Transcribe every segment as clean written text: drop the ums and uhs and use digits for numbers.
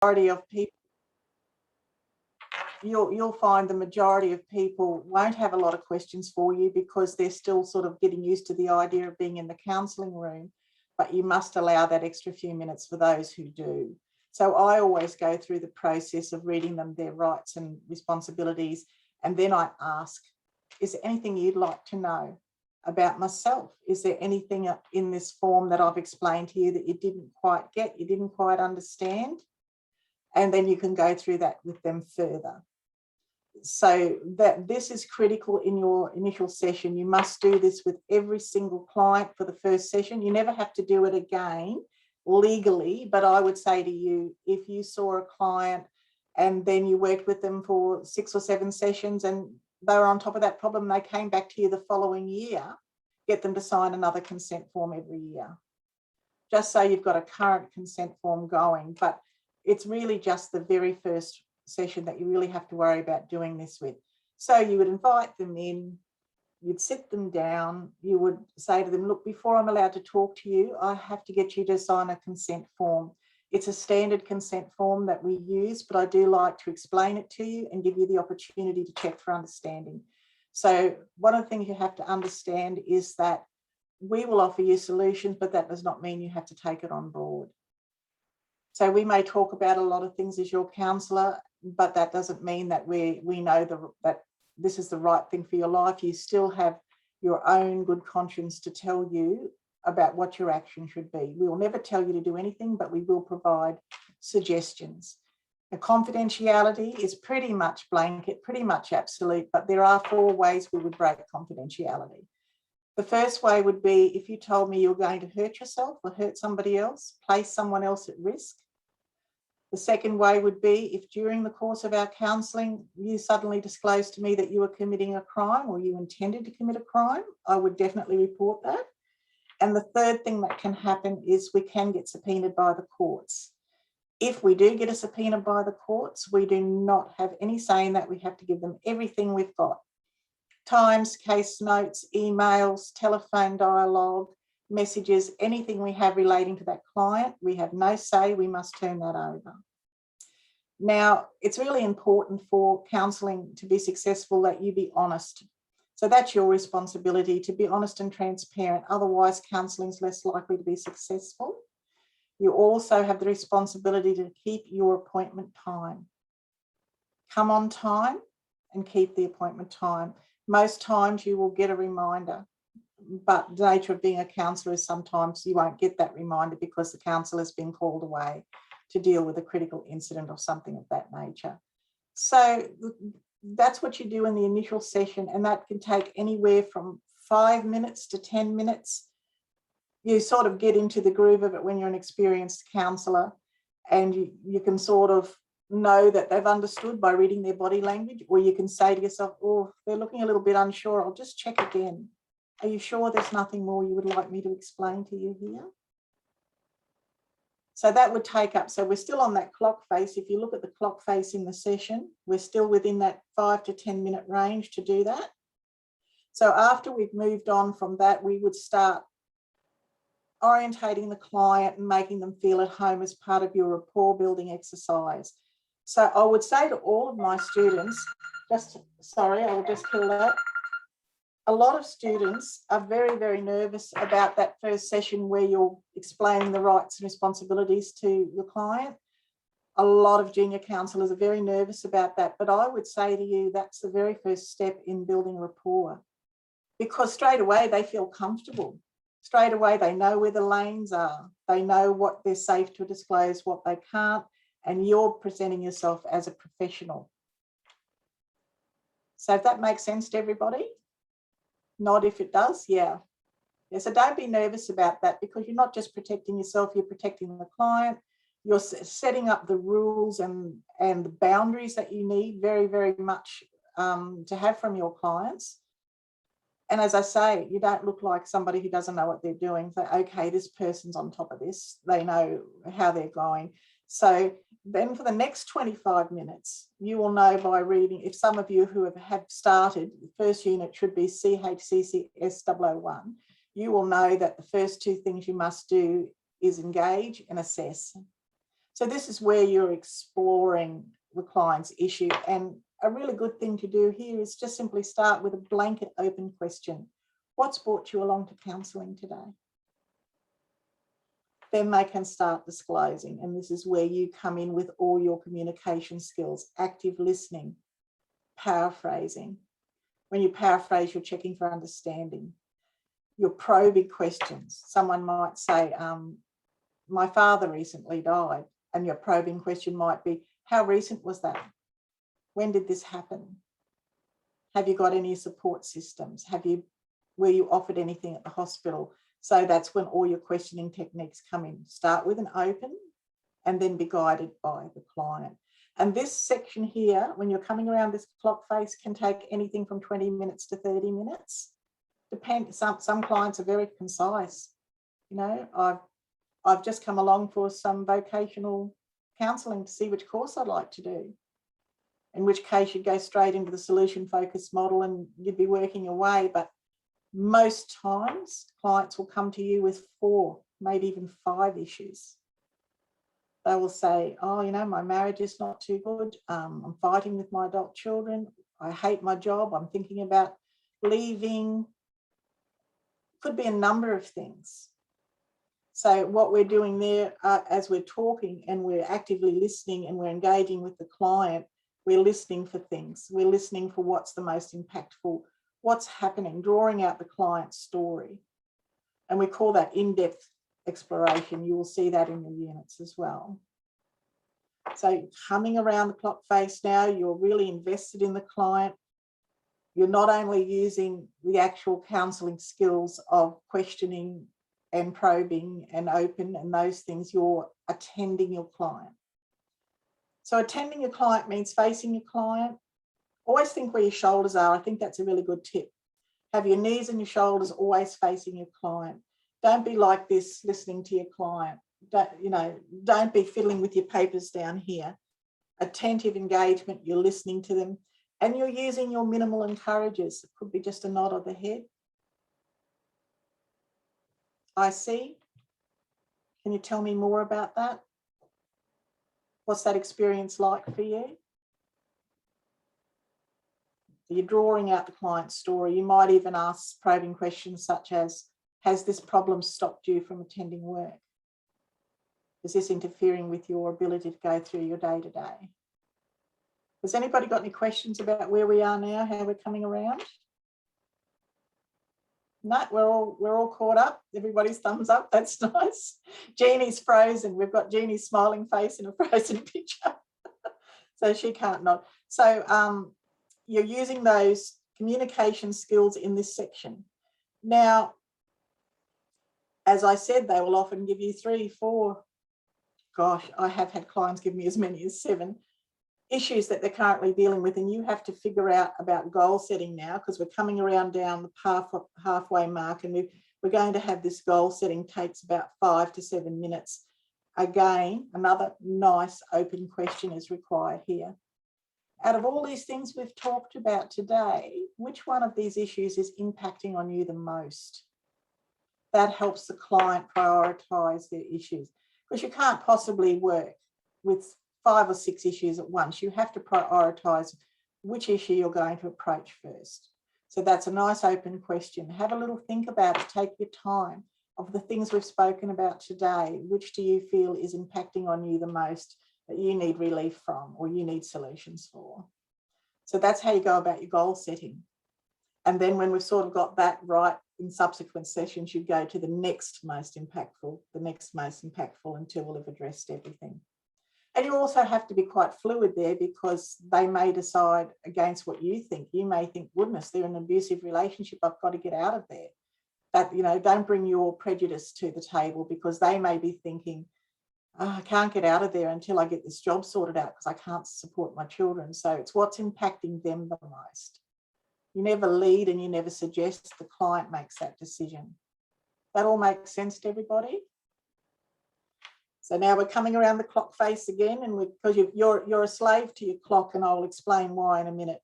majority of people, you'll find the majority of people won't have a lot of questions for you because they're still sort of getting used to the idea of being in the counselling room, but you must allow that extra few minutes for those who do. So I always go through the process of reading them their rights and responsibilities, and then I ask, is there anything you'd like to know about myself? Is there anything in this form that I've explained to you that you didn't quite get, you didn't quite understand? And then you can go through that with them further. So that this is critical in your initial session. You must do this with every single client for the first session. You never have to do it again legally, but I would say to you, if you saw a client and then you worked with them for 6 or 7 sessions and they were on top of that problem, they came back to you the following year, get them to sign another consent form every year, just so you've got a current consent form going. But it's really just the very first session that you really have to worry about doing this with. So you would invite them in, you'd sit them down, you would say to them, look, before I'm allowed to talk to you, I have to get you to sign a consent form. It's a standard consent form that we use, but I do like to explain it to you and give you the opportunity to check for understanding. So one of the things you have to understand is that we will offer you solutions, but that does not mean you have to take it on board. So we may talk about a lot of things as your counsellor, but that doesn't mean that we know that this is the right thing for your life. You still have your own good conscience to tell you about what your action should be. We will never tell you to do anything, but we will provide suggestions. The confidentiality is pretty much blanket, pretty much absolute, but there are 4 ways we would break confidentiality. The first way would be if you told me you're going to hurt yourself or hurt somebody else, place someone else at risk. The second way would be if during the course of our counselling, you suddenly disclosed to me that you were committing a crime or you intended to commit a crime, I would definitely report that. And the third thing that can happen is we can get subpoenaed by the courts. If we do get a subpoena by the courts, we do not have any say in that. We have to give them everything we've got. Times, case notes, emails, telephone dialogue, messages, anything we have relating to that client, we have no say, we must turn that over. Now, it's really important for counselling to be successful that you be honest. So that's your responsibility, to be honest and transparent. Otherwise, counselling is less likely to be successful. You also have the responsibility to keep your appointment time. Come on time and keep the appointment time. Most times you will get a reminder, but the nature of being a counsellor is sometimes you won't get that reminder because the counsellor has been called away to deal with a critical incident or something of that nature. So that's what you do in the initial session, and that can take anywhere from 5 minutes to 10 minutes. You sort of get into the groove of it when you're an experienced counsellor, and you can sort of know that they've understood by reading their body language, or you can say to yourself, oh, they're looking a little bit unsure, I'll just check again. Are you sure there's nothing more you would like me to explain to you here? So that would take up, so we're still on that clock face. If you look at the clock face in the session, we're still within that 5 to 10 minute range to do that. So after we've moved on from that, we would start orientating the client and making them feel at home as part of your rapport building exercise. So I would say to all of my students, I will just kill that. A lot of students are very, very nervous about that first session where you're explaining the rights and responsibilities to the client. A lot of junior counsellors are very nervous about that, but I would say to you that's the very first step in building rapport, because straight away they feel comfortable. Straight away they know where the lanes are. They know what they're safe to disclose, what they can't, and you're presenting yourself as a professional. So if that makes sense to everybody? Nod if it does, yeah. So don't be nervous about that, because you're not just protecting yourself, you're protecting the client. You're setting up the rules and the boundaries that you need very, very much to have from your clients. And as I say, you don't look like somebody who doesn't know what they're doing. So, okay, this person's on top of this. They know how they're going. So then for the next 25 minutes, you will know by reading, if some of you who have started, the first unit should be CHCCSL001, you will know that the first 2 things you must do is engage and assess. So this is where you're exploring the client's issue. And a really good thing to do here is just simply start with a blanket open question. What's brought you along to counselling today? Then they can start disclosing. And this is where you come in with all your communication skills, active listening, paraphrasing. When you paraphrase, you're checking for understanding. Your probing questions. Someone might say, my father recently died. And your probing question might be, how recent was that? When did this happen? Have you got any support systems? Were you offered anything at the hospital? So that's when all your questioning techniques come in. Start with an open and then be guided by the client. And this section here, when you're coming around this clock face, can take anything from 20 minutes to 30 minutes. Some clients are very concise. You know, I've just come along for some vocational counselling to see which course I'd like to do. In which case you'd go straight into the solution focused model and you'd be working away. But most times clients will come to you with 4, maybe even 5 issues. They will say, oh, you know, my marriage is not too good. I'm fighting with my adult children. I hate my job. I'm thinking about leaving. Could be a number of things. So what we're doing there as we're talking and we're actively listening and we're engaging with the client, we're listening for things. We're listening for what's the most impactful, what's happening, drawing out the client's story. And we call that in-depth exploration. You will see that in the units as well. So coming around the clock face now, you're really invested in the client. You're not only using the actual counselling skills of questioning and probing and open and those things, you're attending your client. So attending your client means facing your client. Always think where your shoulders are. I think that's a really good tip. Have your knees and your shoulders always facing your client. Don't be like this listening to your client. Don't be fiddling with your papers down here. Attentive engagement, you're listening to them and you're using your minimal encouragers. It could be just a nod of the head. I see. Can you tell me more about that? What's that experience like for you? You're drawing out the client's story. You might even ask probing questions such as, has this problem stopped you from attending work? Is this interfering with your ability to go through your day-to-day? Has anybody got any questions about where we are now, how we're coming around? No, we're all caught up. Everybody's thumbs up. That's nice. Jeannie's frozen. We've got Jeannie's smiling face in a frozen picture. So she can't nod. So you're using those communication skills in this section. Now, as I said, they will often give you 3, 4, gosh, I have had clients give me as many as 7 issues that they're currently dealing with, and you have to figure out about goal setting now, because we're coming around down the halfway mark, and we're going to have this goal setting takes about 5 to 7 minutes. Again, another nice open question is required here. Out of all these things we've talked about today, which one of these issues is impacting on you the most? That helps the client prioritise their issues, because you can't possibly work with 5 or 6 issues at once. You have to prioritise which issue you're going to approach first. So that's a nice open question. Have a little think about it. Take your time. Of the things we've spoken about today, which do you feel is impacting on you the most that you need relief from or you need solutions for? So that's how you go about your goal setting. And then when we've sort of got that right, in subsequent sessions, you go to the next most impactful until we'll have addressed everything. And you also have to be quite fluid there, because they may decide against what you think. You may think, goodness, they're in an abusive relationship, I've got to get out of there. That, don't bring your prejudice to the table, because they may be thinking, oh, I can't get out of there until I get this job sorted out because I can't support my children. So it's what's impacting them the most. You never lead and you never suggest. The client makes that decision. That all makes sense to everybody? So now we're coming around the clock face again, and because you're a slave to your clock, and I'll explain why in a minute.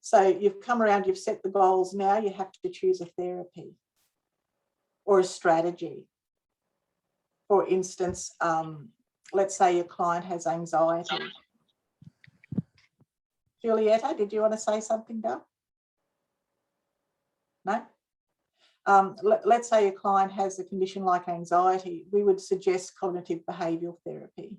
So you've come around, you've set the goals. Now you have to choose a therapy or a strategy. For instance, let's say your client has anxiety. Julietta, did you want to say something, Dale? No? Let's say your client has a condition like anxiety. We would suggest cognitive behavioural therapy,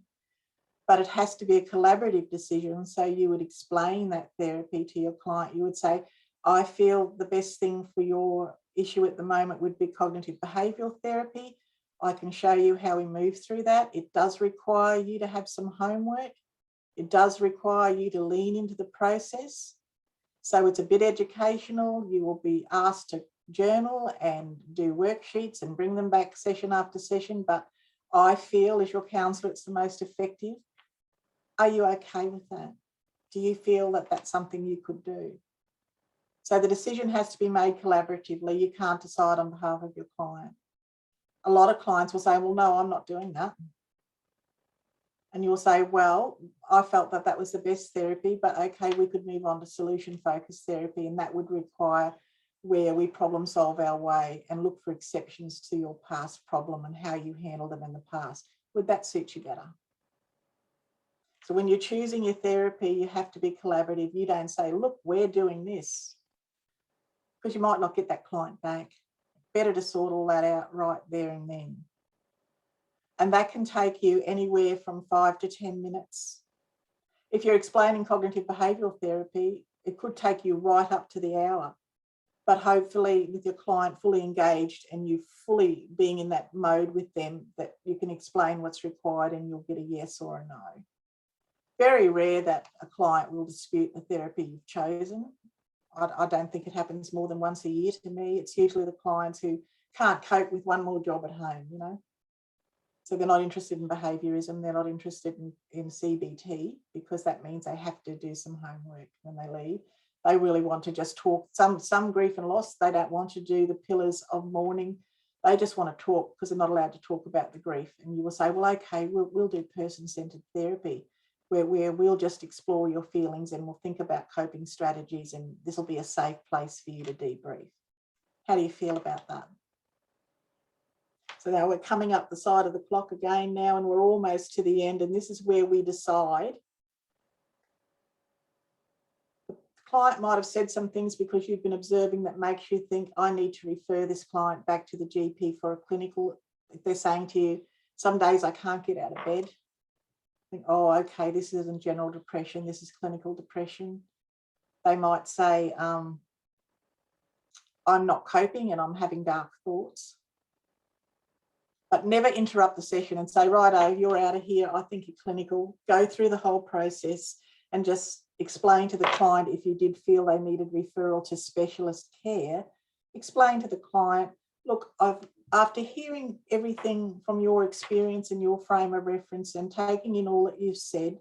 but it has to be a collaborative decision. So you would explain that therapy to your client. You would say, I feel the best thing for your issue at the moment would be cognitive behavioural therapy. I can show you how we move through that. It does require you to have some homework. It does require you to lean into the process. So it's a bit educational. You will be asked to journal and do worksheets and bring them back session after session. But I feel as your counsellor, it's the most effective. Are you okay with that? Do you feel that that's something you could do? So the decision has to be made collaboratively. You can't decide on behalf of your client. A lot of clients will say, well, no, I'm not doing that. And you'll say, well, I felt that that was the best therapy, but okay, we could move on to solution-focused therapy, and that would require where we problem solve our way and look for exceptions to your past problem and how you handled them in the past. Would that suit you better? So when you're choosing your therapy, you have to be collaborative. You don't say, look, we're doing this, because you might not get that client back. Better to sort all that out right there and then. And that can take you anywhere from 5 to 10 minutes. If you're explaining cognitive behavioural therapy, it could take you right up to the hour. But hopefully with your client fully engaged and you fully being in that mode with them, that you can explain what's required and you'll get a yes or a no. Very rare that a client will dispute the therapy you've chosen. I don't think it happens more than once a year to me. It's usually the clients who can't cope with one more job at home, you know. So they're not interested in behaviourism, they're not interested in CBT, because that means they have to do some homework when they leave. They really want to just talk. Some grief and loss, they don't want to do the pillars of mourning. They just want to talk because they're not allowed to talk about the grief. And you will say, well, okay, we'll do person-centred therapy where we'll just explore your feelings and we'll think about coping strategies, and this will be a safe place for you to debrief. How do you feel about that? So now we're coming up the side of the clock again now, and we're almost to the end, and this is where we decide. The client might have said some things because you've been observing that makes you think, I need to refer this client back to the GP for a clinical. If they're saying to you, some days I can't get out of bed. Think, oh, okay, this isn't general depression, this is clinical depression. They might say, I'm not coping and I'm having dark thoughts. But never interrupt the session and say, righto, you're out of here, I think you're clinical. Go through the whole process and just explain to the client if you did feel they needed referral to specialist care. Explain to the client, look, after hearing everything from your experience and your frame of reference and taking in all that you've said,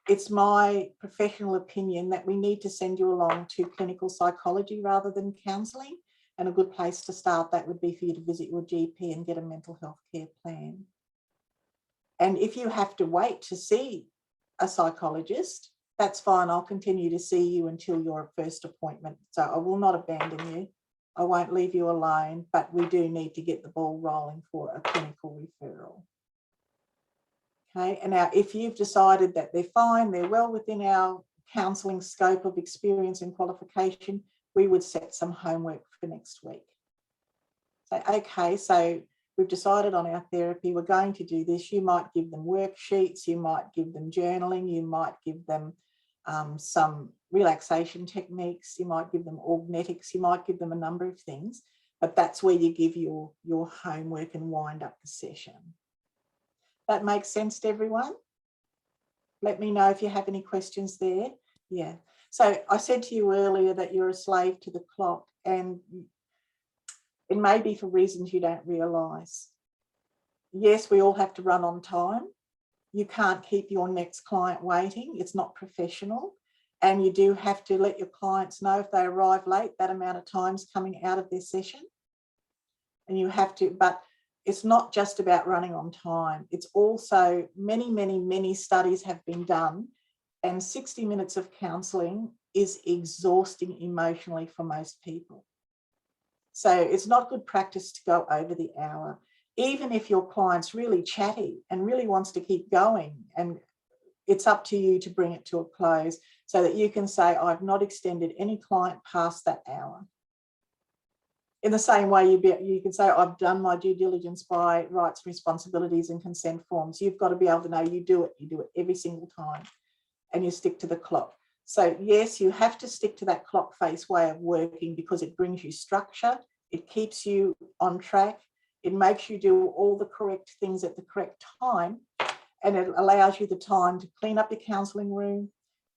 it's my professional opinion that we need to send you along to clinical psychology rather than counselling. And a good place to start that would be for you to visit your GP and get a mental health care plan. And if you have to wait to see a psychologist, that's fine. I'll continue to see you until your first appointment. So I will not abandon you. I won't leave you alone, but we do need to get the ball rolling for a clinical referral. Okay, and now if you've decided that they're fine, they're well within our counselling scope of experience and qualification, we would set some homework for next week. So, okay, so we've decided on our therapy, we're going to do this. You might give them worksheets, you might give them journaling, you might give them some relaxation techniques, you might give them orgnetics, you might give them a number of things, but that's where you give your homework and wind up the session. That makes sense to everyone? Let me know if you have any questions there. Yeah. So I said to you earlier that you're a slave to the clock, and it may be for reasons you don't realise. Yes, we all have to run on time. You can't keep your next client waiting. It's not professional. And you do have to let your clients know if they arrive late, that amount of time's coming out of their session. And you have to, but it's not just about running on time. It's also many studies have been done, and 60 minutes of counselling is exhausting emotionally for most people. So it's not good practice to go over the hour. even if your client's really chatty and really wants to keep going, and it's up to you to bring it to a close so that you can say, I've not extended any client past that hour. In the same way, you can say, I've done my due diligence by rights, responsibilities and consent forms. You've got to be able to know you do it every single time, and you stick to the clock. So yes, you have to stick to that clock face way of working because it brings you structure, it keeps you on track, it makes you do all the correct things at the correct time, and it allows you the time to clean up your counselling room,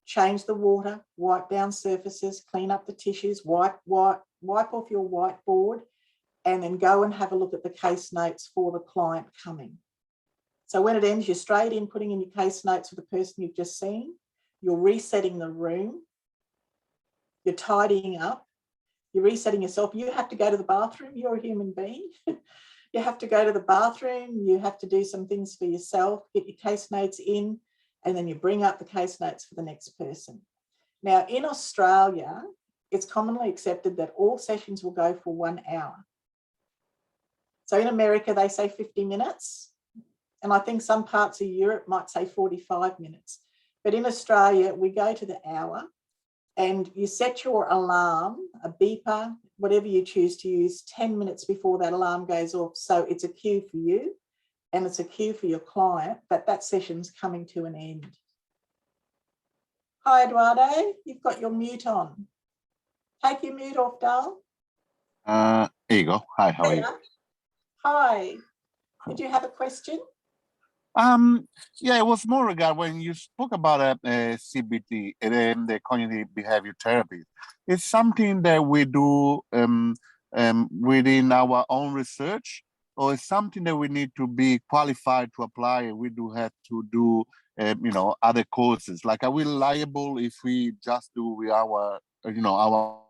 change the water, wipe down surfaces, clean up the tissues, wipe off your whiteboard, and then go and have a look at the case notes for the client coming. So when it ends, you're straight in putting in your case notes for the person you've just seen, you're resetting the room, you're tidying up, you're resetting yourself. You have to go to the bathroom, you're a human being. You have to go to the bathroom, you have to do some things for yourself, get your case notes in, and then you bring up the case notes for the next person. Now, in Australia, it's commonly accepted that all sessions will go for 1 hour. So in America, they say 50 minutes. And I think some parts of Europe might say 45 minutes. But in Australia, we go to the hour, and you set your alarm, a beeper, whatever you choose to use, 10 minutes before that alarm goes off. So it's a cue for you and it's a cue for your client that that session's coming to an end. Hi, Eduardo, you've got your mute on. Take your mute off, Dal. There you go. Hi, how are you? Hi. Did you have a question? Yeah, it was more regard when you spoke about CBT and the cognitive behavior therapy. It's something that we do within our own research, or it's something that we need to be qualified to apply, and we do have to do, other courses. Like, are we liable if we just do with our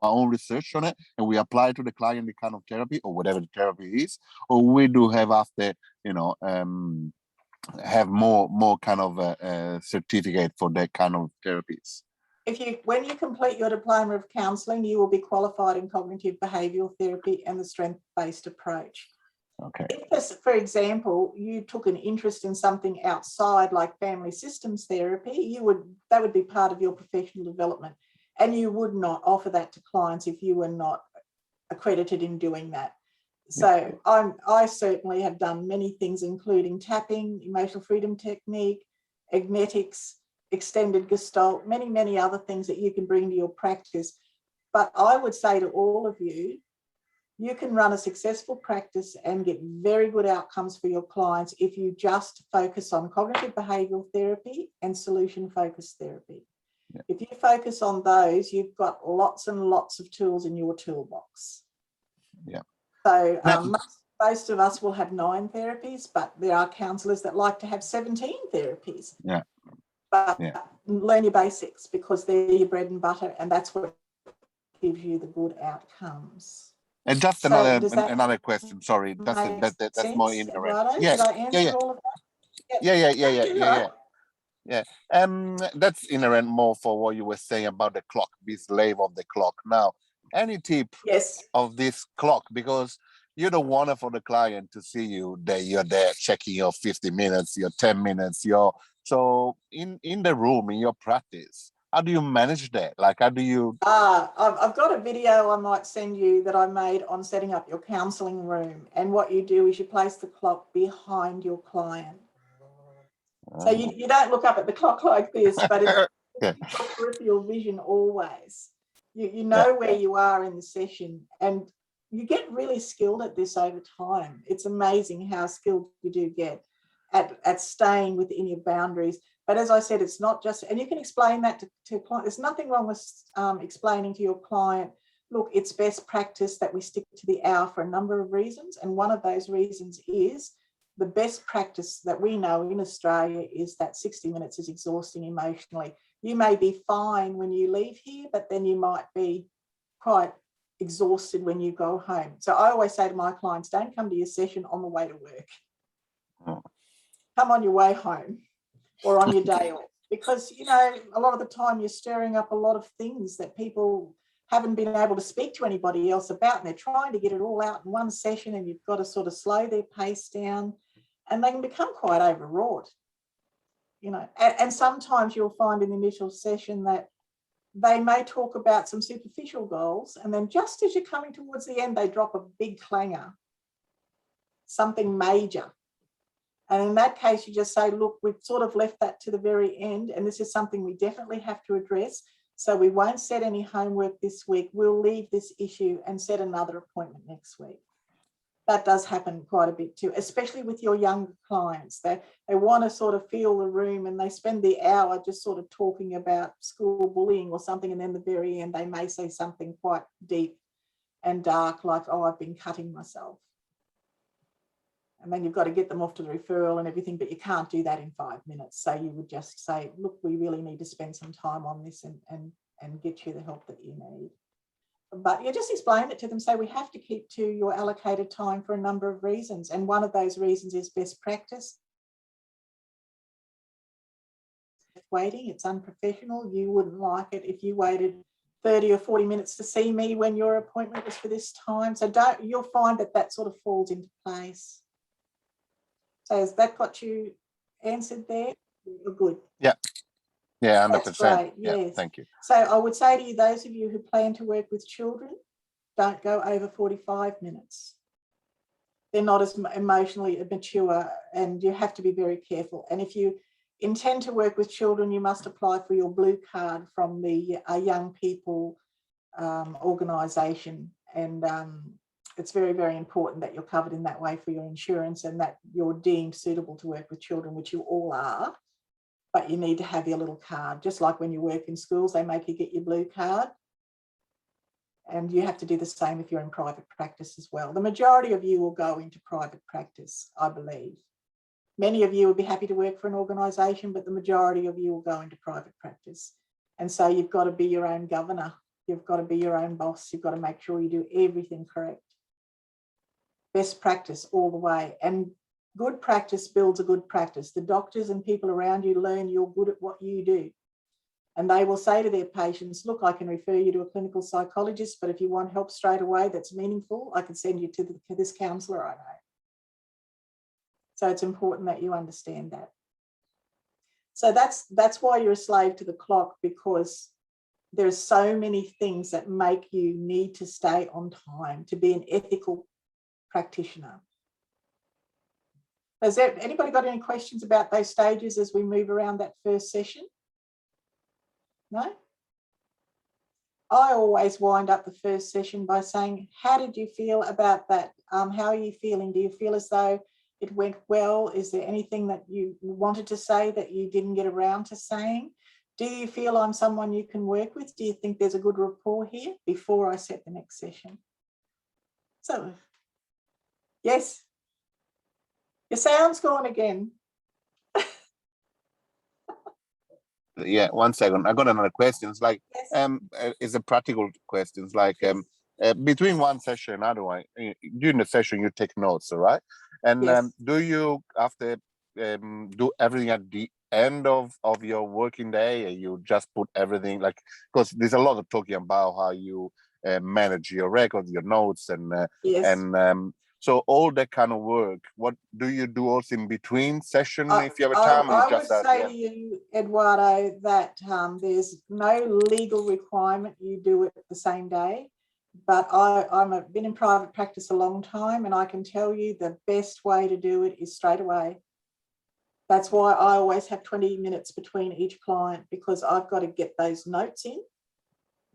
own research on it and we apply to the client the kind of therapy or whatever the therapy is, or we do have after, have more kind of a certificate for that kind of therapies? When you complete your diploma of counselling, you will be qualified in cognitive behavioural therapy and the strength-based approach. Okay. If, for example, you took an interest in something outside like family systems therapy, that would be part of your professional development, and you would not offer that to clients if you were not accredited in doing that. So I certainly have done many things, including tapping, emotional freedom technique, agnetics, extended gestalt, many other things that you can bring to your practice. But I would say to all of you, you can run a successful practice and get very good outcomes for your clients if you just focus on cognitive behavioural therapy and solution-focused therapy. Yeah. If you focus on those, you've got lots and lots of tools in your toolbox. Yeah. So most of us will have 9 therapies, but there are counsellors that like to have 17 therapies. Yeah. But learn your basics, because they're your bread and butter, and that's what gives you the good outcomes. And just another question. Sorry, that's more inherent. Did I answer all of that? Yeah. That's inherent more for what you were saying about the clock, be slave of the clock. Now, any tip of this clock, because you don't want it for the client to see you that you're there checking your 50 minutes, your 10 minutes, so in the room, in your practice, how do you manage that? Like, how do you? I've got a video I might send you that I made on setting up your counselling room. And what you do is you place the clock behind your client. So you don't look up at the clock like this, but it's your peripheral vision always. You know where you are in the session, and you get really skilled at this over time. It's amazing how skilled you do get at staying within your boundaries. But as I said, it's not just, and you can explain that to a client. There's nothing wrong with explaining to your client, look, it's best practice that we stick to the hour for a number of reasons. And one of those reasons is the best practice that we know in Australia is that 60 minutes is exhausting emotionally. You may be fine when you leave here, but then you might be quite exhausted when you go home. So I always say to my clients, don't come to your session on the way to work. Come on your way home or on your day off, because, a lot of the time you're stirring up a lot of things that people haven't been able to speak to anybody else about, and they're trying to get it all out in one session, and you've got to sort of slow their pace down, and they can become quite overwrought, you know. And sometimes you'll find in the initial session that they may talk about some superficial goals, and then just as you're coming towards the end, they drop a big clanger, something major. And in that case, you just say, look, we've sort of left that to the very end, and this is something we definitely have to address. So we won't set any homework this week. We'll leave this issue and set another appointment next week. That does happen quite a bit too, especially with your younger clients. They want to sort of feel the room, and they spend the hour just sort of talking about school bullying or something, and then at the very end, they may say something quite deep and dark, like, oh, I've been cutting myself. And then you've got to get them off to the referral and everything, but you can't do that in 5 minutes. So you would just say, look, we really need to spend some time on this and get you the help that you need. But you just explain it to them. Say, we have to keep to your allocated time for a number of reasons. And one of those reasons is best practice. Waiting, it's unprofessional. You wouldn't like it if you waited 30 or 40 minutes to see me when your appointment was for this time. So you'll find that sort of falls into place. So has that got you answered there? You're good. Yeah. Yeah, 100%. That's great. Yeah, yes. thank you. So I would say to you, those of you who plan to work with children, don't go over 45 minutes. They're not as emotionally mature, and you have to be very careful. And if you intend to work with children, you must apply for your blue card from the young people organisation. And it's very, very important that you're covered in that way for your insurance, and that you're deemed suitable to work with children, which you all are. But you need to have your little card. Just like when you work in schools, they make you get your blue card. And you have to do the same if you're in private practice as well. The majority of you will go into private practice, I believe. Many of you would be happy to work for an organisation, but the majority of you will go into private practice. And so you've got to be your own governor. You've got to be your own boss. You've got to make sure you do everything correct. Best practice all the way. And good practice builds a good practice. The doctors and people around you learn you're good at what you do. And they will say to their patients, look, I can refer you to a clinical psychologist, but if you want help straight away that's meaningful, I can send you to this counsellor I know. So it's important that you understand that. So that's why you're a slave to the clock, because there's so many things that make you need to stay on time to be an ethical practitioner. Has anybody got any questions about those stages as we move around that first session? No? I always wind up the first session by saying, how did you feel about that? How are you feeling? Do you feel as though it went well? Is there anything that you wanted to say that you didn't get around to saying? Do you feel I'm someone you can work with? Do you think there's a good rapport here before I set the next session? So, yes. Your sound's gone again. Yeah, 1 second. I got another question. It's like, Yes. it's a practical questions. Like, between one session and another one, during the session you take notes, all right? And Yes. do you after do everything at the end of your working day, and you just put everything, like, because there's a lot of talking about how you manage your records, your notes, and Yes. so all that kind of work, what do you do also in between session if you have a time? I would say to you, Eduardo, that there's no legal requirement you do it the same day. But I've been in private practice a long time, and I can tell you the best way to do it is straight away. That's why I always have 20 minutes between each client, because I've got to get those notes in.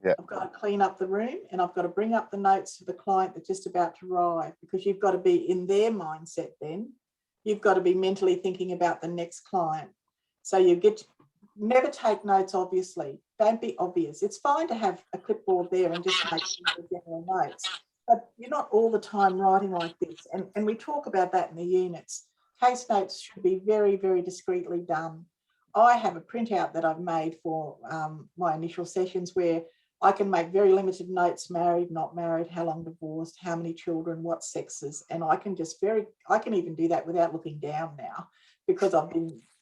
Yeah. I've got to clean up the room, and I've got to bring up the notes for the client that's just about to arrive, because you've got to be in their mindset then. You've got to be mentally thinking about the next client. So never take notes, obviously. Don't be obvious. It's fine to have a clipboard there and just make general notes, but you're not all the time writing like this. And we talk about that in the units. Case notes should be very, very discreetly done. I have a printout that I've made for my initial sessions where I can make very limited notes: married, not married, how long divorced, how many children, what sexes. And I can I can even do that without looking down now, because I've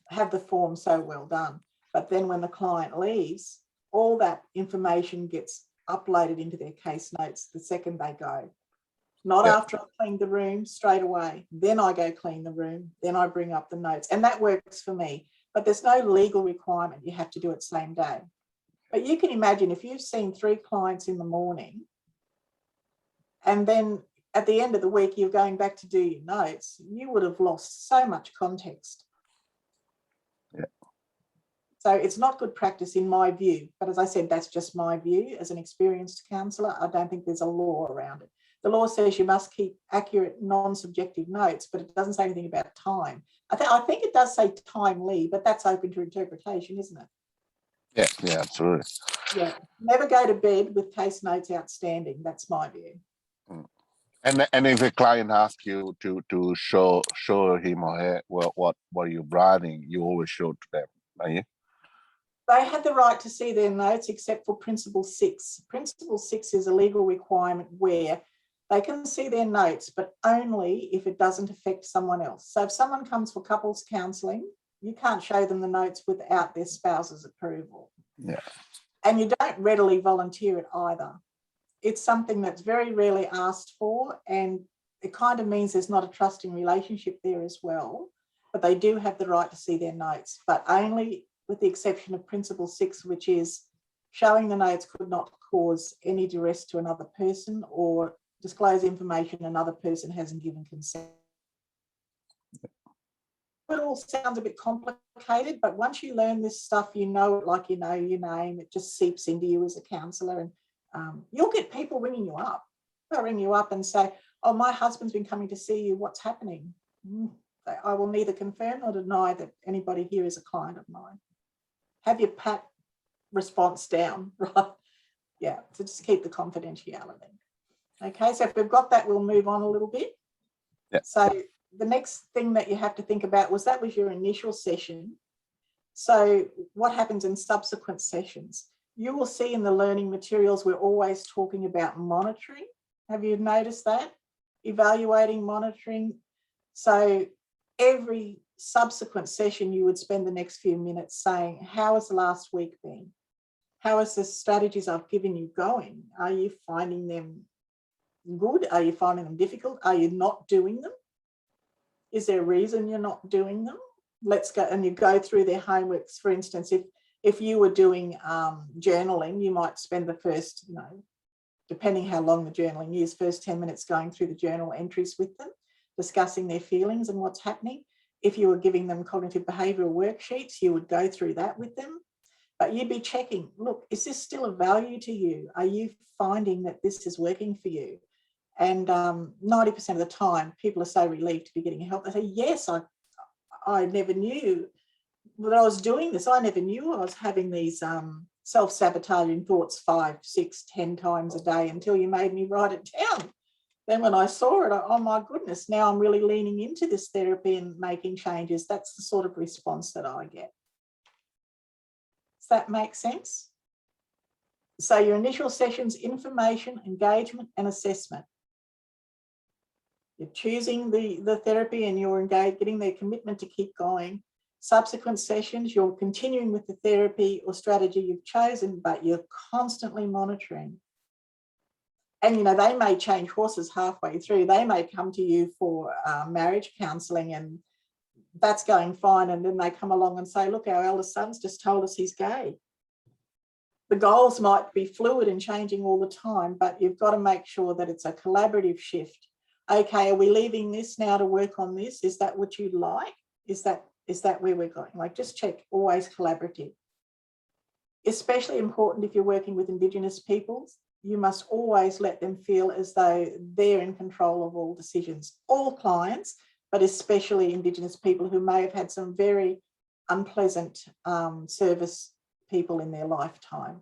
have the form so well done. But then when the client leaves, all that information gets uploaded into their case notes the second they go. Not Yeah. after I've cleaned the room straight away. Then I go clean the room. Then I bring up the notes. And that works for me. But there's no legal requirement. You have to do it same day. But you can imagine if you've seen 3 clients in the morning and then at the end of the week, you're going back to do your notes, you would have lost so much context. Yeah. So it's not good practice in my view. But as I said, that's just my view as an experienced counsellor. I don't think there's a law around it. The law says you must keep accurate, non-subjective notes, but it doesn't say anything about time. I think it does say timely, but that's open to interpretation, isn't it? Yeah, absolutely. Yeah. Never go to bed with case notes outstanding. That's my view. And if a client asks you to show him or her what you're writing, you always show to them, are you? They have the right to see their notes except for Principle 6. Principle 6 is a legal requirement where they can see their notes, but only if it doesn't affect someone else. So if someone comes for couples counselling, you can't show them the notes without their spouse's approval. Yeah. And you don't readily volunteer it either. It's something that's very rarely asked for, and it kind of means there's not a trusting relationship there as well. But they do have the right to see their notes, but only with the exception of Principle 6, which is showing the notes could not cause any duress to another person or disclose information another person hasn't given consent. It all sounds a bit complicated, but once you learn this stuff, you know it like you know your name. It just seeps into you as a counsellor, and you'll get people ringing you up. They'll ring you up and say, oh, my husband's been coming to see you. What's happening? I will neither confirm nor deny that anybody here is a client of mine. Have your pat response down, right? Yeah, so just keep the confidentiality. Okay, so if we've got that, we'll move on a little bit. Yeah. So the next thing that you have to think about was that was your initial session. So what happens in subsequent sessions? You will see in the learning materials, we're always talking about monitoring. Have you noticed that? Evaluating, monitoring. So every subsequent session, you would spend the next few minutes saying, how has the last week been? How is the strategies I've given you going? Are you finding them good? Are you finding them difficult? Are you not doing them? Is there a reason you're not doing them? Let's go, and you go through their homeworks. For instance, if you were doing journaling, you might spend the first, depending how long the journaling is, first 10 minutes going through the journal entries with them, discussing their feelings and what's happening. If you were giving them cognitive behavioural worksheets, you would go through that with them. But you'd be checking, look, is this still of value to you? Are you finding that this is working for you? And 90% of the time, people are so relieved to be getting help. They say, yes, I never knew that I was doing this. I never knew I was having these self-sabotaging thoughts 5, 6, 10 times a day until you made me write it down. Then when I saw it, oh my goodness, now I'm really leaning into this therapy and making changes. That's the sort of response that I get. Does that make sense? So your initial sessions, information, engagement, and assessment. You're choosing the therapy and you're engaged, getting their commitment to keep going. Subsequent sessions, you're continuing with the therapy or strategy you've chosen, but you're constantly monitoring. And, they may change horses halfway through. They may come to you for marriage counselling and that's going fine. And then they come along and say, look, our eldest son's just told us he's gay. The goals might be fluid and changing all the time, but you've got to make sure that it's a collaborative shift. Okay, are we leaving this now to work on this? Is that what you'd like? Is that where we're going? Like, just check, always collaborative. Especially important if you're working with Indigenous peoples, you must always let them feel as though they're in control of all decisions. All clients, but especially Indigenous people who may have had some very unpleasant service people in their lifetime,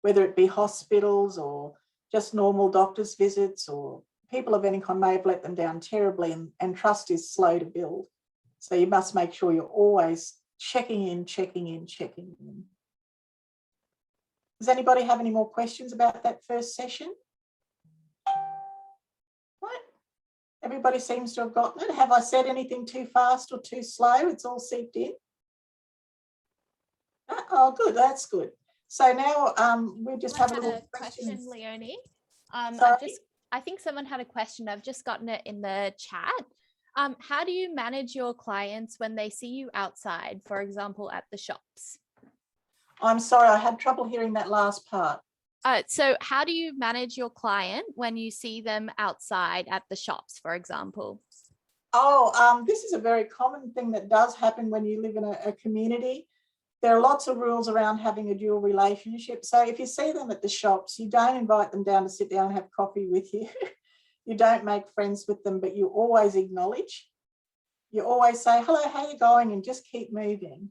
whether it be hospitals or just normal doctor's visits, or people of any kind may have let them down terribly, and trust is slow to build. So you must make sure you're always checking in. Does anybody have any more questions about that first session? What? Everybody seems to have gotten it. Have I said anything too fast or too slow? It's all seeped in. Oh, good. That's good. So now we just have a Someone little had a question, Leonie. Sorry? I think someone had a question. I've just gotten it in the chat. How do you manage your clients when they see you outside, for example, at the shops? I'm sorry, I had trouble hearing that last part. So how do you manage your client when you see them outside at the shops, for example? Oh, this is a very common thing that does happen when you live in a community. There are lots of rules around having a dual relationship. So if you see them at the shops, you don't invite them down to sit down and have coffee with you. You don't make friends with them, but you always acknowledge. You always say, hello, how are you going? And just keep moving.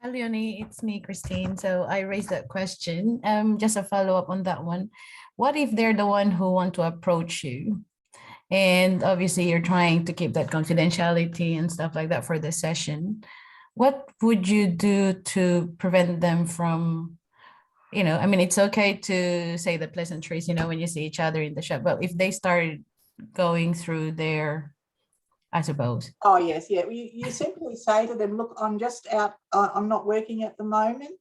Hi, Leonie, it's me, Christine. So I raised that question. Just a follow-up on that one. What if they're the one who want to approach you? And obviously you're trying to keep that confidentiality and stuff like that for the session. What would you do to prevent them from, I mean, it's okay to say the pleasantries, when you see each other in the shop, but if they start going through their, I suppose. Oh, yes, yeah. You simply say to them, look, I'm just out, I'm not working at the moment.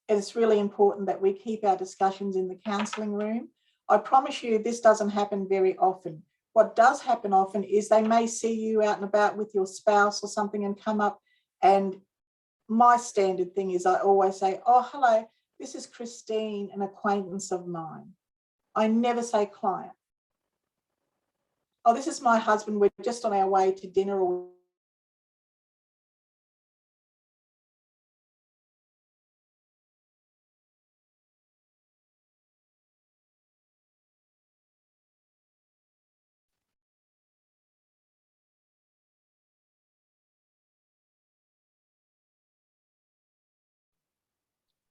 It's really important that we keep our discussions in the counselling room. I promise you this doesn't happen very often. What does happen often is they may see you out and about with your spouse or something and come up, and my standard thing is I always say, oh, hello, this is Christine, an acquaintance of mine. I never say client. Oh, this is my husband, we're just on our way to dinner. Or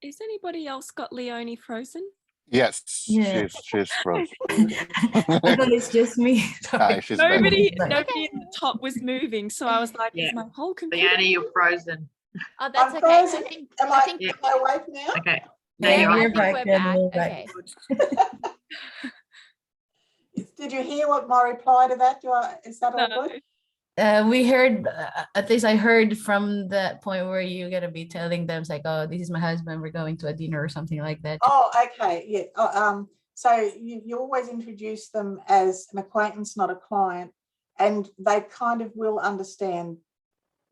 Is anybody else got Leonie frozen? Yes, Yeah. she's frozen. I thought it's just me. Sorry. She's back. Nobody Back. at the top was moving, so I was like, Yeah. is my whole computer? Leonie, you're frozen. Oh, that's I'm okay. frozen. I think Yeah. Am I awake now? Okay. No, Yeah, you're I you're think back. we're Yeah, back. we're back. Okay. Did you hear what my reply to that? Is that all No. good? We heard, at least I heard from that point where you're gonna be telling them, it's like, oh, this is my husband, we're going to a dinner or something like that. Oh, okay, yeah. So you always introduce them as an acquaintance, not a client, and they kind of will understand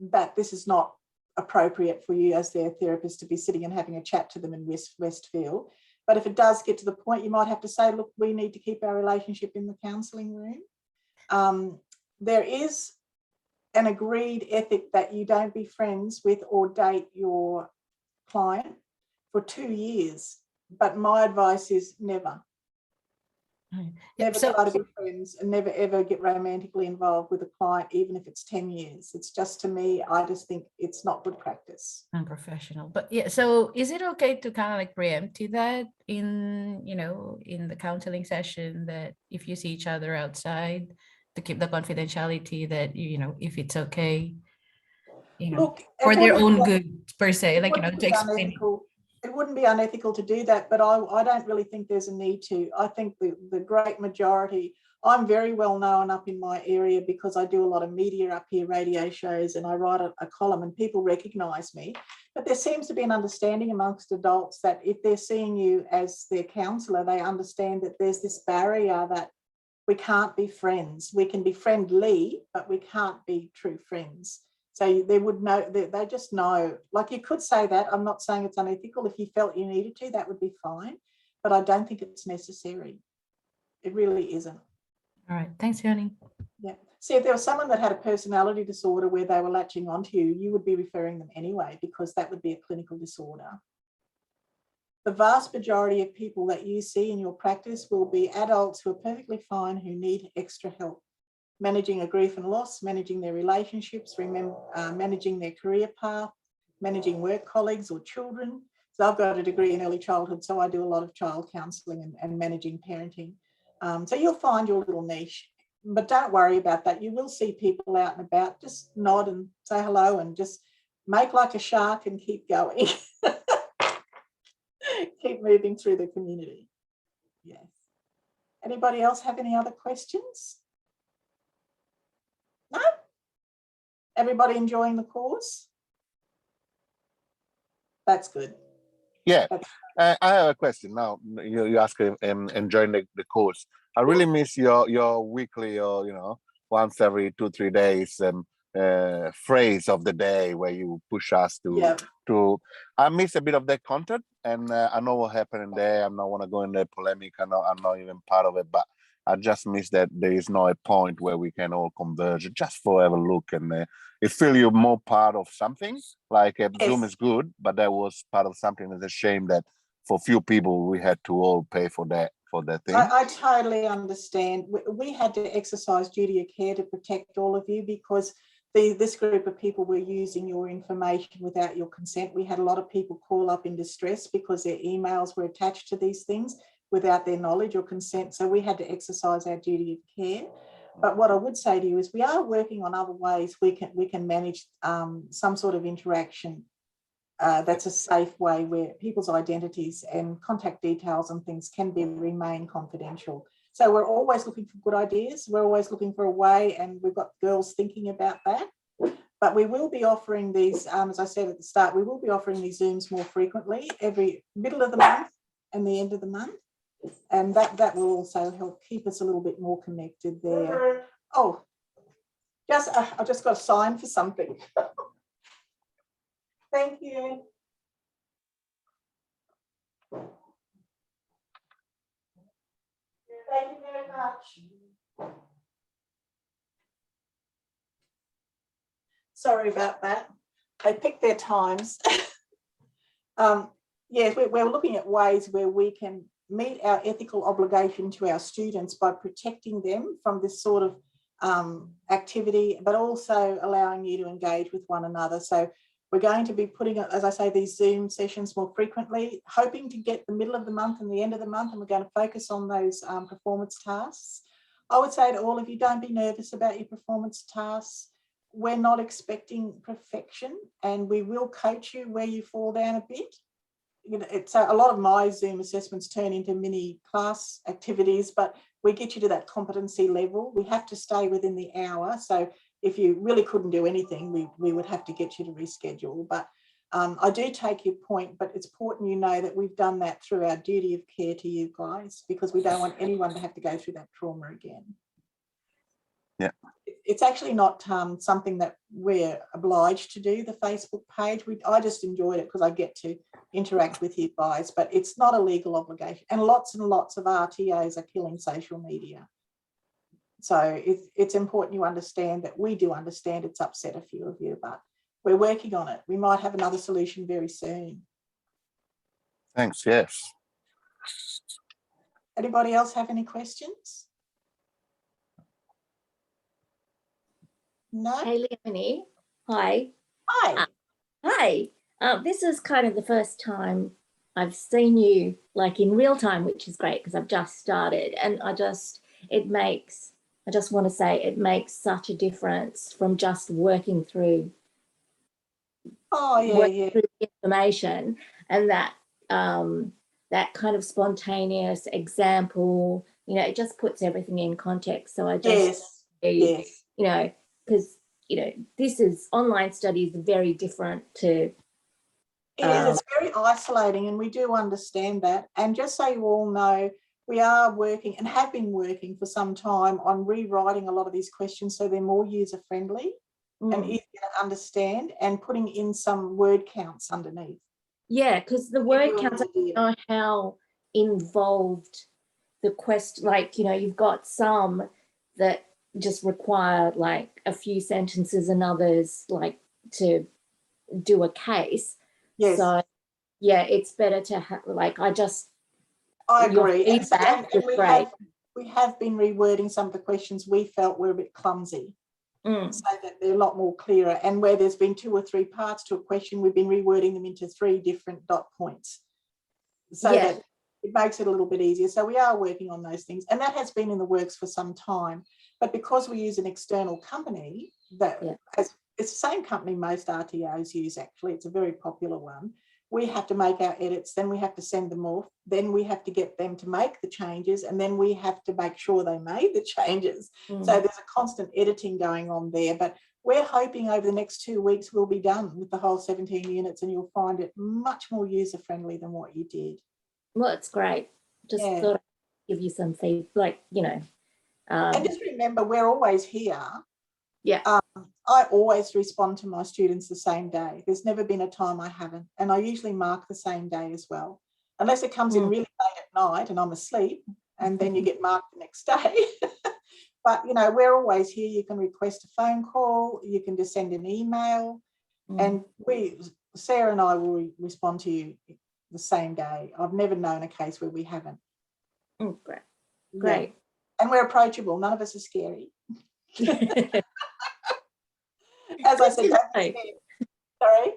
that this is not appropriate for you as their therapist to be sitting and having a chat to them in Westfield. But if it does get to the point, you might have to say, look, we need to keep our relationship in the counselling room. There is an agreed ethic that you don't be friends with or date your client for 2 years. But my advice is never. Never try to be friends and never ever get romantically involved with a client, even if it's 10 years. It's just, to me, I just think it's not good practice. Unprofessional. But yeah, so is it okay to kind of like preempt that in, in the counseling session, that if you see each other outside, to keep the confidentiality, that, if it's okay, Look, for their own good per se, like, wouldn't to be explain. unethical. It wouldn't be unethical to do that, but I don't really think there's a need to. I think the great majority, I'm very well known up in my area because I do a lot of media up here, radio shows, and I write a column and people recognise me. But there seems to be an understanding amongst adults that if they're seeing you as their counsellor, they understand that there's this barrier that we can't be friends. We can be friendly, but we can't be true friends. So they would know, they just know. Like, you could say that. I'm not saying it's unethical. If you felt you needed to, that would be fine. But I don't think it's necessary. It really isn't. All right. Thanks, Leonie. Yeah. See, if there was someone that had a personality disorder where they were latching onto you, you would be referring them anyway, because that would be a clinical disorder. The vast majority of people that you see in your practice will be adults who are perfectly fine, who need extra help. Managing a grief and loss, managing their relationships, managing their career path, managing work colleagues or children. So I've got a degree in early childhood, so I do a lot of child counselling and managing parenting. So you'll find your little niche, but don't worry about that. You will see people out and about. Just nod and say hello and just make like a shark and keep going. Keep moving through the community. Yes. Anybody else have any other questions? No? Everybody enjoying the course? That's good. Yeah, But I have a question now. You ask enjoying the course. I really miss your weekly or once every 2-3 days phrase of the day where you push us yeah, to. I miss a bit of that content, and I know what happened in there. I don't want to go in the polemic. I'm not even part of it, but I just miss that there is no a point where we can all converge just for have a look and it feel you're more part of something. Like Zoom yes. is good, but that was part of something. It's a shame that for few people we had to all pay for that thing. I totally understand. We had to exercise duty of care to protect all of you because this group of people were using your information without your consent. We had a lot of people call up in distress because their emails were attached to these things without their knowledge or consent. So we had to exercise our duty of care. But what I would say to you is we are working on other ways we can manage some sort of interaction that's a safe way where people's identities and contact details and things can remain confidential. So we're always looking for good ideas. We're always looking for a way, and we've got girls thinking about that. But we will be offering these, as I said at the start, we will be offering these Zooms more frequently, every middle of the month and the end of the month. And that will also help keep us a little bit more connected there. Oh, I just got a sign for something. Thank you. Thank you very much. Sorry about that. They picked their times. Yes, we're looking at ways where we can meet our ethical obligation to our students by protecting them from this sort of activity, but also allowing you to engage with one another. So we're going to be putting, as I say, these Zoom sessions more frequently, hoping to get the middle of the month and the end of the month, and we're going to focus on those performance tasks. I would say to all of you, don't be nervous about your performance tasks. We're not expecting perfection, and we will coach you where you fall down a bit. It's a lot of my Zoom assessments turn into mini class activities, but we get you to that competency level. We have to stay within the hour. So if you really couldn't do anything, we would have to get you to reschedule. But I do take your point, but it's important you know that we've done that through our duty of care to you guys, because we don't want anyone to have to go through that trauma again. Yeah. It's actually not something that we're obliged to do, the Facebook page. I just enjoyed it because I get to interact with you guys, but it's not a legal obligation. And lots of RTOs are killing social media. So it's important you understand that we do understand it's upset a few of you, but we're working on it. We might have another solution very soon. Thanks, yes. Anybody else have any questions? No? Hey, Leonie. Hi. Hi. Hi. This is kind of the first time I've seen you like in real time, which is great because I've just started. And I just want to say it makes such a difference from just working through, Yeah. through the information, and that that kind of spontaneous example, it just puts everything in context. So I just, yes. Because, this is online studies very different to. It is. It's very isolating, and we do understand that. And just so you all know, we are working and have been working for some time on rewriting a lot of these questions so they're more user-friendly and easier to understand, and putting in some word counts underneath. Yeah, because the word counts, I don't know how involved the question, you've got some that just require like a few sentences and others like to do a case. Yes. So yeah, it's better to have I agree. And we have been rewording some of the questions we felt were a bit clumsy, so that they're a lot more clearer. And where there's been 2 or 3 parts to a question, we've been rewording them into 3 different dot points, so that it makes it a little bit easier. So we are working on those things, and that has been in the works for some time. But because we use an external company it's the same company most RTOs use, actually, it's a very popular one. We have to make our edits, then we have to send them off, then we have to get them to make the changes, and then we have to make sure they made the changes. So there's a constant editing going on there, but we're hoping over the next 2 weeks we'll be done with the whole 17 units, and you'll find it much more user-friendly than what you did. Well, it's great. Just Yeah. thought I'd give you some feedback, And just remember, we're always here. Yeah. I always respond to my students the same day. There's never been a time I haven't. And I usually mark the same day as well, unless it comes in really late at night and I'm asleep, and then you get marked the next day. But, we're always here. You can request a phone call. You can just send an email. And Sarah and I will respond to you the same day. I've never known a case where we haven't. Great. Yeah. And we're approachable. None of us are scary. As I said, don't be scared. Sorry?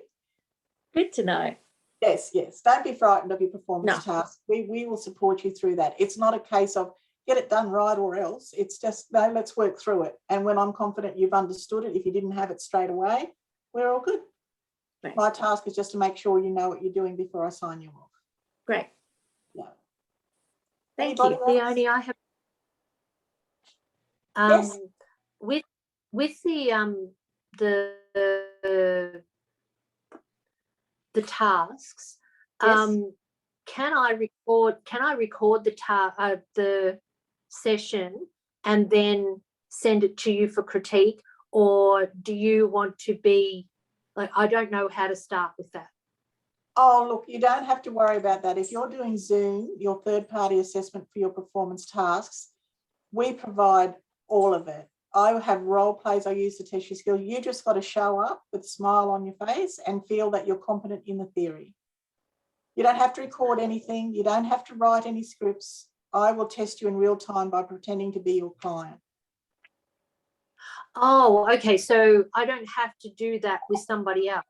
Good to know. Yes. Don't be frightened of your performance task. We will support you through that. It's not a case of get it done right or else. It's just, no, let's work through it. And when I'm confident you've understood it, if you didn't have it straight away, we're all good. Right. My task is just to make sure you know what you're doing before I sign you off. Great. Yeah. Thank Anybody you. else? Leonie, I have Yes. with the tasks. Yes. Can I record the session and then send it to you for critique, or do you want to be like, I don't know how to start with that? Oh, look, you don't have to worry about that. If you're doing Zoom, your third-party assessment for your performance tasks, we provide all of it. I have role plays I use to test your skills. You just got to show up with a smile on your face and feel that you're competent in the theory. You don't have to record anything. You don't have to write any scripts. I will test you in real time by pretending to be your client. Oh, okay. So I don't have to do that with somebody else.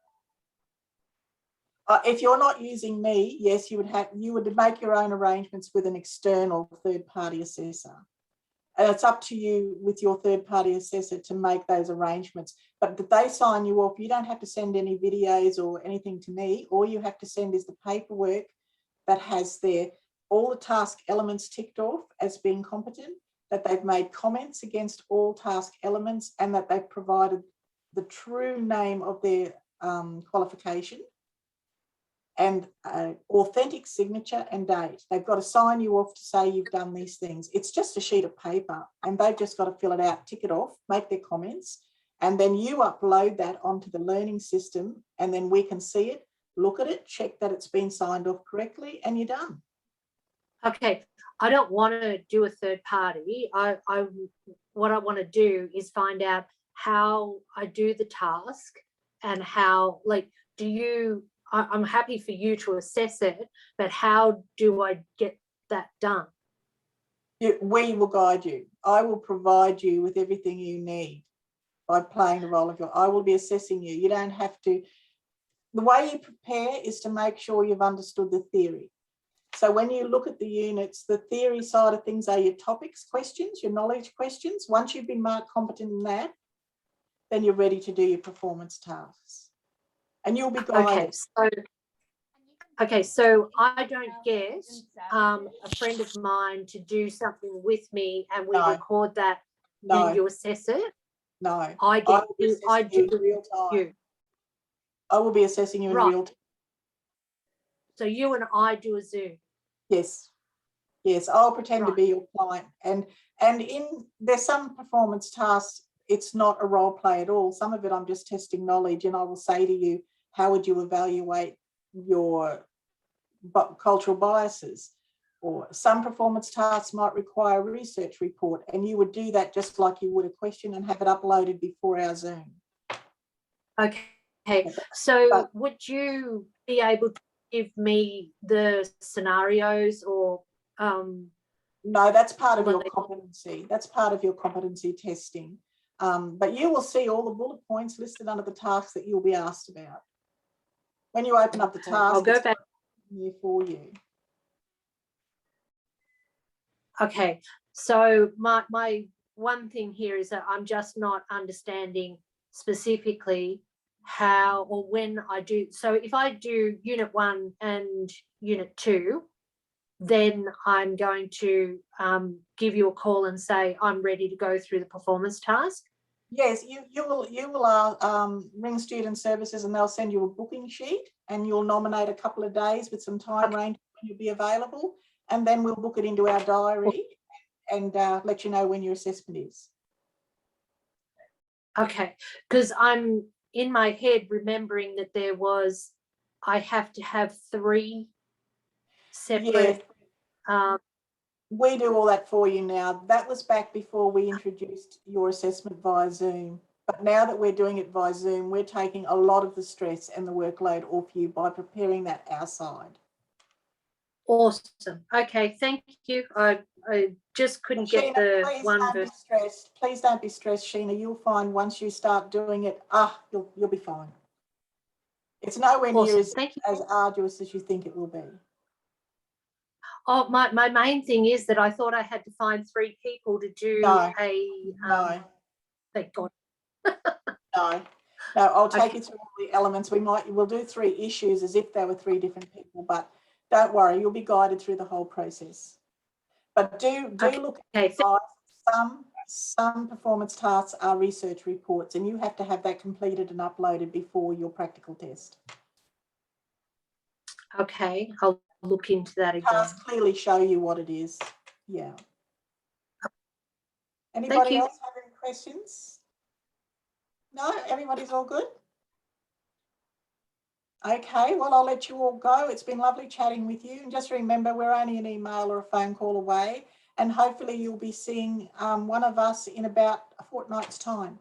If you're not using me, yes, you would make your own arrangements with an external third-party assessor. And it's up to you with your third-party assessor to make those arrangements. But if they sign you off, you don't have to send any videos or anything to me. All you have to send is the paperwork that has all the task elements ticked off as being competent, that they've made comments against all task elements, and that they've provided the true name of their qualification and authentic signature and date. They've got to sign you off to say you've done these things. It's just a sheet of paper, and they've just got to fill it out, tick it off, make their comments, and then you upload that onto the learning system, and then we can see it, look at it, check that it's been signed off correctly, and you're done. Okay, I don't want to do a third party. What I want to do is find out how I do the task and how, like, I'm happy for you to assess it, but how do I get that done? We will guide you. I will provide you with everything you need by playing the role of I will be assessing you. You don't have to. The way you prepare is to make sure you've understood the theory. So when you look at the units, the theory side of things are your topics questions, your knowledge questions. Once you've been marked competent in that, then you're ready to do your performance tasks. And you'll be guided. Okay, so I don't get a friend of mine to do something with me and we record that and you assess it. No, I do in real time. I will be assessing you in real time. So you and I do a Zoom. Yes, I'll pretend to be your client. And there's some performance tasks, it's not a role play at all. Some of it I'm just testing knowledge, and I will say to you, how would you evaluate your cultural biases? Or some performance tasks might require a research report, and you would do that just like you would a question and have it uploaded before our Zoom. Okay, so would you be able to give me the scenarios or no, that's part of your competency. That's part of your competency testing. But you will see all the bullet points listed under the tasks that you'll be asked about. When you open up the task, I'll go back here for you. Okay, so my one thing here is that I'm just not understanding specifically how or when I do. So if I do unit 1 and unit 2, then I'm going to give you a call and say I'm ready to go through the performance task. Yes, you will ring student services and they'll send you a booking sheet and you'll nominate a couple of days with some time range when you'll be available, and then we'll book it into our diary and let you know when your assessment is. Okay, because I'm in my head remembering that I have to have 3 separate. We do all that for you now. That was back before we introduced your assessment via Zoom. But now that we're doing it via Zoom, we're taking a lot of the stress and the workload off you by preparing that our side. Awesome. Okay, thank you. I just couldn't get Sheena, the please one don't be verse. stressed. Please don't be stressed, Sheena. You'll find once you start doing it, you'll be fine. It's nowhere near Awesome. Thank you. as arduous as you think it will be. Oh, my main thing is that I thought I had to find 3 people to do No. a. Thank God. No, I'll take Okay. you through all the elements. We'll do 3 issues as if they were 3 different people, but don't worry, you'll be guided through the whole process. But do look at some performance tasks are research reports, and you have to have that completed and uploaded before your practical test. Okay, I'll look into that again. Tasks clearly show you what it is. Yeah. Anybody you. else have any questions? No, everybody's all good? Okay, well, I'll let you all go. It's been lovely chatting with you. And just remember, we're only an email or a phone call away. And hopefully you'll be seeing one of us in about a fortnight's time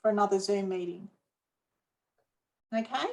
for another Zoom meeting. Okay?